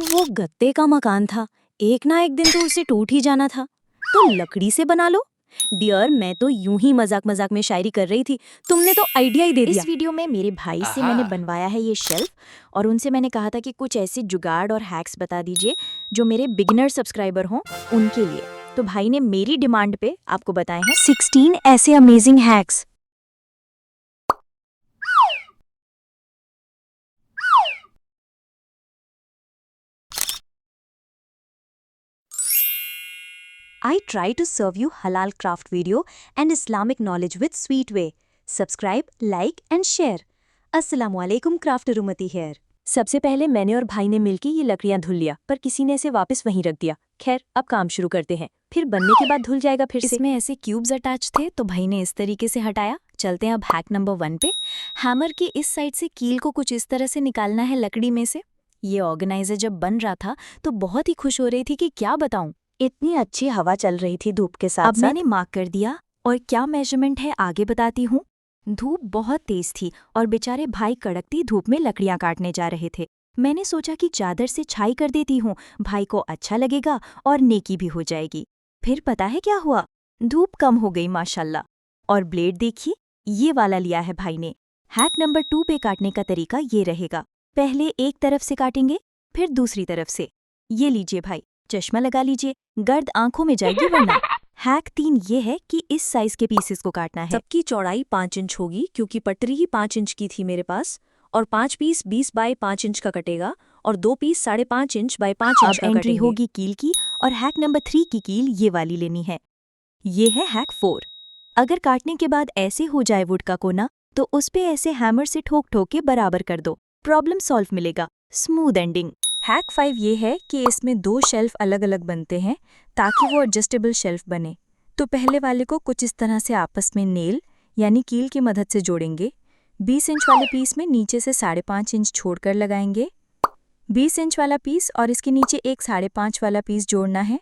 वो गत्ते का मकान था, एक ना एक दिन तो उसे टूट ही जाना था। तो लकड़ी से बना लो। डियर, मैं तो यूं ही मजाक मजाक में शायरी कर रही थी, तुमने तो आइडिया ही दे दिया। इस वीडियो में मेरे भाई से मैंने बनवाया है ये शेल्फ, और उनसे मैंने कहा था कि कुछ ऐसे जुगाड़ और हैक्स बता दीजिए जो मेरे बिगिनर सब्सक्राइबर हों उनके लिए। तो भाई ने मेरी डिमांड पे आपको बताए हैं 16 ऐसे amazing hacks. I try to serve you halal craft video and Islamic knowledge with sweet way. Subscribe, like and share. अस्सलामुअलैकुम क्राफ्ट रुमती हेयर। सबसे पहले मैंने और भाई ने मिलकर ये लकड़ियां धुल लिया, पर किसी ने इसे वापस वहीं रख दिया। खैर, अब काम शुरू करते हैं, फिर बनने के बाद धुल जाएगा फिर से। इसमें ऐसे क्यूब्स अटैच थे तो भाई ने इस तरीके से हटाया। चलते हैं अब हैक नंबर 1 पे। हैमर की इस साइड से कील को कुछ इस तरह से निकालना है लकड़ी में से। ये ऑर्गेनाइजर जब बन रहा था तो बहुत ही खुश हो रही थी कि क्या बताऊं, इतनी अच्छी हवा चल रही थी धूप के साथ अब मैंने मार्क कर दिया और क्या मेजरमेंट है आगे बताती हूँ। धूप बहुत तेज थी और बेचारे भाई कड़कती धूप में लकड़ियां काटने जा रहे थे। मैंने सोचा कि चादर से छाई कर देती हूँ, भाई को अच्छा लगेगा और नेकी भी हो जाएगी। फिर पता है क्या हुआ, धूप कम हो गई माशाल्लाह। और ब्लेड देखिए, ये वाला लिया है भाई ने। हैक नंबर 2 पे काटने का तरीका ये रहेगा। पहले एक तरफ से काटेंगे, फिर दूसरी तरफ से। ये लीजिए भाई, चश्मा लगा लीजिए, गर्द आंखों में जाएगी वरना। हैक 3 ये है कि इस साइज के पीसेस को काटना है। सबकी चौड़ाई 5 इंच होगी, क्योंकि पटरी ही 5 इंच की थी मेरे पास, और 5 पीस 20 बाय 5 इंच का कटेगा और 2 पीस 5.5 इंच बाय 5 इंच अब का एंट्री कटेंगे। होगी कील की, और हैक नंबर 3 की कील ये वाली लेनी है। ये है हैक 4। अगर काटने के बाद ऐसे हो जाए वुड का कोना, तो उस पे ऐसे हैमर से ठोक ठोक के बराबर कर दो, प्रॉब्लम सॉल्व मिलेगा, स्मूथ एंडिंग। हैक 5 ये है कि इसमें 2 शेल्फ अलग अलग बनते हैं ताकि वो एडजस्टेबल शेल्फ बने। तो पहले वाले को कुछ इस तरह से आपस में नेल यानी कील की मदद से जोड़ेंगे। 20 इंच वाले पीस में नीचे से 5.5 इंच छोड़कर लगाएंगे। 20 इंच वाला पीस और इसके नीचे एक 5.5 वाला पीस जोड़ना है।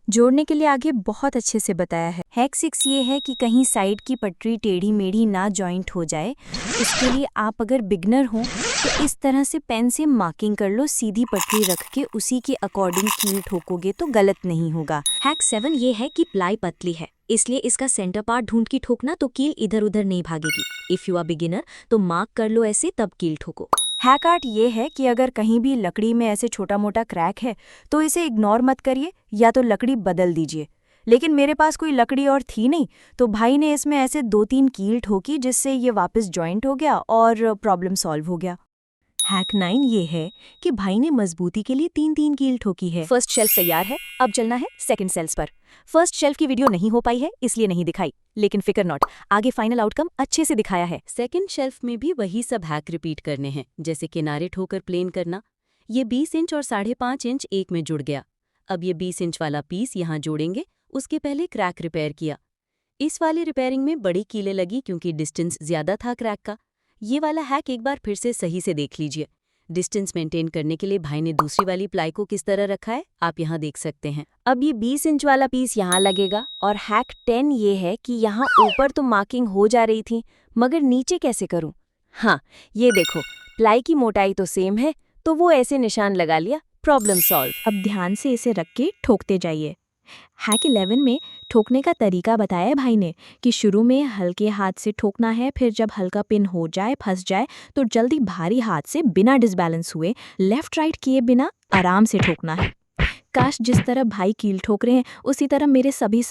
जोड़ने के लिए आगे बहुत अच्छे से बताया है। हैक 6 ये है कि कहीं साइड की पटरी टेढ़ी मेढ़ी ना जॉइंट हो जाए। इसके लिए आप अगर बिगनर हो तो इस तरह से पेन से मार्किंग कर लो, सीधी पटरी रख के उसी के अकॉर्डिंग कील ठोकोगे तो गलत नहीं होगा। हैक 7 ये है कि प्लाई पतली है, इसलिए इसका सेंटर पार्ट ढूंढ के ठोकना तो कील इधर उधर नहीं भागेगी। इफ यू आर बिगिनर तो मार्क कर लो ऐसे, तब कील ठोको। हैक 8 ये है कि अगर कहीं भी लकड़ी में ऐसे छोटा मोटा क्रैक है तो इसे इग्नोर मत करिए, या तो लकड़ी बदल दीजिए। लेकिन मेरे पास कोई लकड़ी और थी नहीं, तो भाई ने इसमें ऐसे 2-3 कील ठोकी, जिससे ये वापस जॉइंट हो गया और प्रॉब्लम सॉल्व हो गया। हैक 9 ये है कि भाई ने मजबूती के लिए 3-3 कील ठोकी है। फर्स्ट शेल्फ तैयार है, अब चलना है सेकंड शेल्फ पर। फर्स्ट शेल्फ की वीडियो नहीं हो पाई है इसलिए नहीं दिखाई, लेकिन फिकर नॉट, आगे फाइनल आउटकम अच्छे से दिखाया है। सेकंड शेल्फ में भी वही सब हैक रिपीट करने हैं, जैसे किनारे ठोकर प्लेन करना। ये 20 इंच और 5.5 इंच एक में जुड़ गया। अब ये 20 इंच वाला पीस यहाँ जोड़ेंगे। उसके पहले क्रैक रिपेयर किया। इस वाली रिपेयरिंग में बड़ी कीलें लगी क्योंकि डिस्टेंस ज्यादा था क्रैक का। ये वाला हैक एक बार फिर से सही से देख लीजिए। डिस्टेंस मेंटेन करने के लिए भाई ने दूसरी वाली प्लाई को किस तरह रखा है आप यहाँ देख सकते हैं। अब ये 20 इंच वाला पीस यहाँ लगेगा। और हैक 10 ये है कि यहाँ ऊपर तो मार्किंग हो जा रही थी, मगर नीचे कैसे करूँ। हाँ, ये देखो, प्लाई की मोटाई तो सेम है, तो वो ऐसे निशान लगा लिया, प्रॉब्लम सॉल्व। अब ध्यान से इसे रख के ठोकते जाइए। हैक 11 में ठोकने का तरीका बताया है भाई ने कि शुरू में हल्के हाथ से ठोकना है, फिर जब हल्का पिन हो जाए, फंस जाए, तो जल्दी भारी हाथ से बिना डिसबैलेंस हुए लेफ्ट राइट किए बिना आराम से ठोकना है। काश जिस तरह भाई कील ठोक रहे हैं उसी तरह मेरे सभी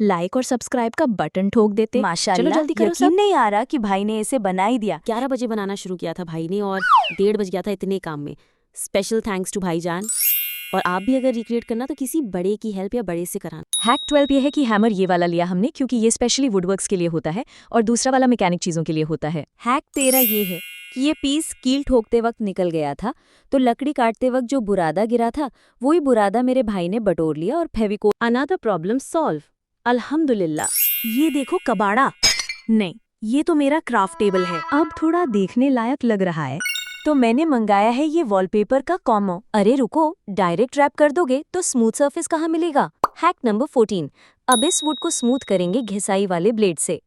लाइक और सब्सक्राइब का बटन ठोक देते। माशाल्लाह, चलो जल्दी करो, यकीन सब नहीं आ रहा कि भाई ने इसे बना ही दिया। 11 बजे बनाना शुरू किया था भाई ने और 1:30 बज गया था इतने काम में। स्पेशल थैंक्स टू भाईजान। और आप भी अगर रिक्रिएट करना तो किसी बड़े की हेल्प या बड़े से कराना। हैक 12 ये है कि हैमर ये वाला लिया हमने क्योंकि ये स्पेशली वुडवर्क्स के लिए होता है और दूसरा वाला मैकेनिक चीज़ों के लिए होता है। हैक 13 ये है कि ये पीस कील ठोकते वक्त निकल गया था, तो लकड़ी काटते वक्त जो बुरादा गिरा था वही बुरादा मेरे भाई ने बटोर लिया और फेविकोल। अनदर प्रॉब्लम सॉल्व, अल्हम्दुलिल्लाह। ये देखो कबाड़ा, नहीं ये तो मेरा क्राफ्ट टेबल है, अब थोड़ा देखने लायक लग रहा है। तो मैंने मंगाया है ये वॉलपेपर का कॉम्बो। अरे रुको, डायरेक्ट रैप कर दोगे तो स्मूथ सरफेस कहाँ मिलेगा। हैक नंबर 14, अब इस वुड को स्मूथ करेंगे घिसाई वाले ब्लेड से।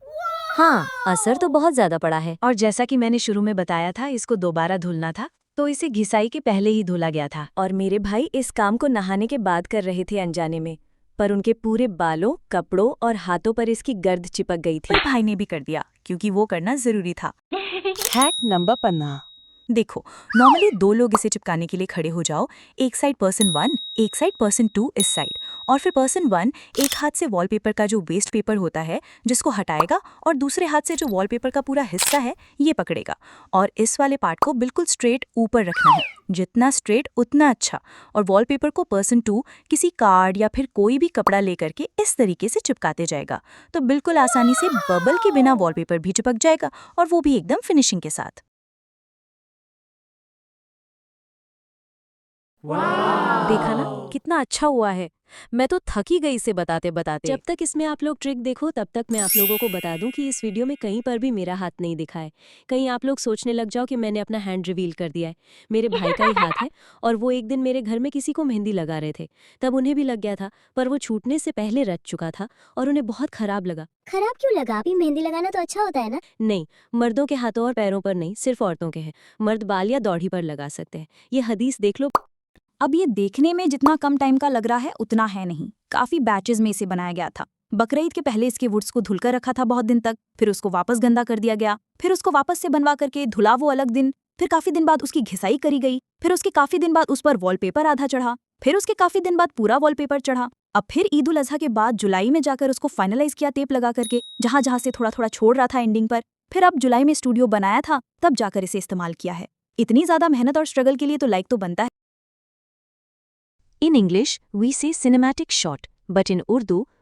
हाँ, असर तो बहुत ज्यादा पड़ा है। और जैसा कि मैंने शुरू में बताया था, इसको दोबारा धुलना था, तो इसे घिसाई के पहले ही धुला गया था। और मेरे भाई इस काम को नहाने के बाद कर रहे थे अनजाने में, पर उनके पूरे बालों, कपड़ों और हाथों पर इसकी गर्द चिपक गई थी। पर भाई ने भी कर दिया क्योंकि वो करना जरूरी था। Hack number 15। देखो, नॉर्मली 2 लोग इसे चिपकाने के लिए खड़े हो जाओ। एक साइड पर्सन 1, एक साइड पर्सन 2 इस साइड, और फिर पर्सन 1 एक हाथ से वॉलपेपर का जो वेस्ट पेपर होता है जिसको हटाएगा, और दूसरे हाथ से जो वॉलपेपर का पूरा हिस्सा है ये पकड़ेगा, और इस वाले पार्ट को बिल्कुल स्ट्रेट ऊपर रखना है, जितना स्ट्रेट उतना अच्छा। और वॉलपेपर को पर्सन 2 किसी कार्ड या फिर कोई भी कपड़ा लेकर के इस तरीके से चिपकाते जाएगा, तो बिल्कुल आसानी से बबल के बिना वॉलपेपर भी चिपक जाएगा, और वो भी एकदम फिनिशिंग के साथ। देखा ना कितना अच्छा हुआ है। मैं तो थक ही गई इसे बताते बताते। जब तक इसमें आप लोग ट्रिक देखो तब तक मैं आप लोगों को बता दूं कि इस वीडियो में कहीं पर भी मेरा हाथ नहीं दिखा है। कहीं आप लोग सोचने लग जाओ कि मैंने अपना हैंड रिवील कर दिया है। मेरे भाई का ही हाथ है, और वो एक दिन मेरे घर में किसी को मेहंदी लगा रहे थे, तब उन्हें भी लग गया था, पर वो छूटने से पहले रच चुका था और उन्हें बहुत खराब लगा। खराब क्यों लगा? अभी मेहंदी लगाना तो अच्छा होता है ना। नहीं, मर्दों के हाथों और पैरों पर नहीं, सिर्फ औरतों के हैं। मर्द बाल या दाढ़ी पर लगा सकते हैं। ये हदीस देख लो। अब ये देखने में जितना कम टाइम का लग रहा है उतना है नहीं। काफी बैचेस में इसे बनाया गया था। बकरीद के पहले इसके वुड्स को धुलकर रखा था बहुत दिन तक, फिर उसको वापस गंदा कर दिया गया, फिर उसको वापस से बनवा करके धुला वो अलग दिन, फिर काफी दिन बाद उसकी घिसाई करी गई, फिर उसके काफी दिन बाद उस पर वॉलपेपर आधा चढ़ा, फिर उसके काफी दिन बाद पूरा वॉलपेपर चढ़ा। अब फिर ईद उल अजहा के बाद जुलाई में जाकर उसको फाइनलाइज किया टेप लगा करके, जहां जहां से थोड़ा थोड़ा छोड़ रहा था एंडिंग पर। फिर अब जुलाई में स्टूडियो बनाया था, तब जाकर इसे इस्तेमाल किया है। इतनी ज्यादा मेहनत और स्ट्रगल के लिए तो लाइक तो बनता है। In English, we say cinematic shot, but in Urdu,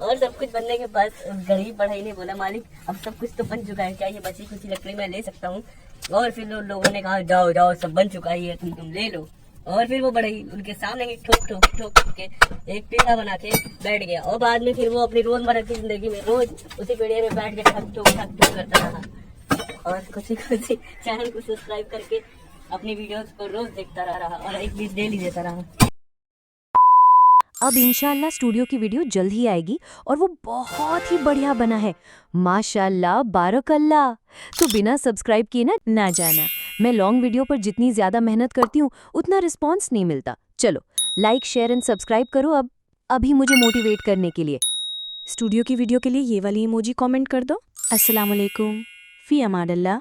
और सब कुछ बनने के बाद गरीब बढ़ई ने बोला, मालिक अब सब कुछ तो बन चुका है, क्या ये बची कुछ लकड़ी मैं ले सकता हूँ? और फिर लोगों ने कहा जाओ जाओ सब बन चुका है, तुम ले लो। और फिर वो बढ़ई उनके सामने ही ठोक ठोक ठोक के एक पीढ़ा बना के बैठ गया, और बाद में फिर वो अपनी रोजमर्रा की जिंदगी में रोज उसी पीढ़े में बैठ के ठक ठोक करता रहा। और कुछ चैनल को सब्सक्राइब करके अपनी वीडियोस को रोज देखता रहा और एक बीच डेली देता रहा। अब इंशाल्लाह स्टूडियो की वीडियो जल्द ही आएगी, और वो बहुत ही बढ़िया बना है। माशाल्लाह, बारकल्ला। तो बिना सब्सक्राइब किए ना जाना। मैं लॉन्ग वीडियो पर जितनी ज्यादा मेहनत करती हूँ उतना रिस्पॉन्स नहीं मिलता। चलो लाइक, शेयर एंड सब्सक्राइब करो अभी मुझे मोटिवेट करने के लिए। स्टूडियो की वीडियो के लिए ये वाली इमोजी कमेंट कर दो। अस्सलाम वालेकुम, फी अमानिल्लाह।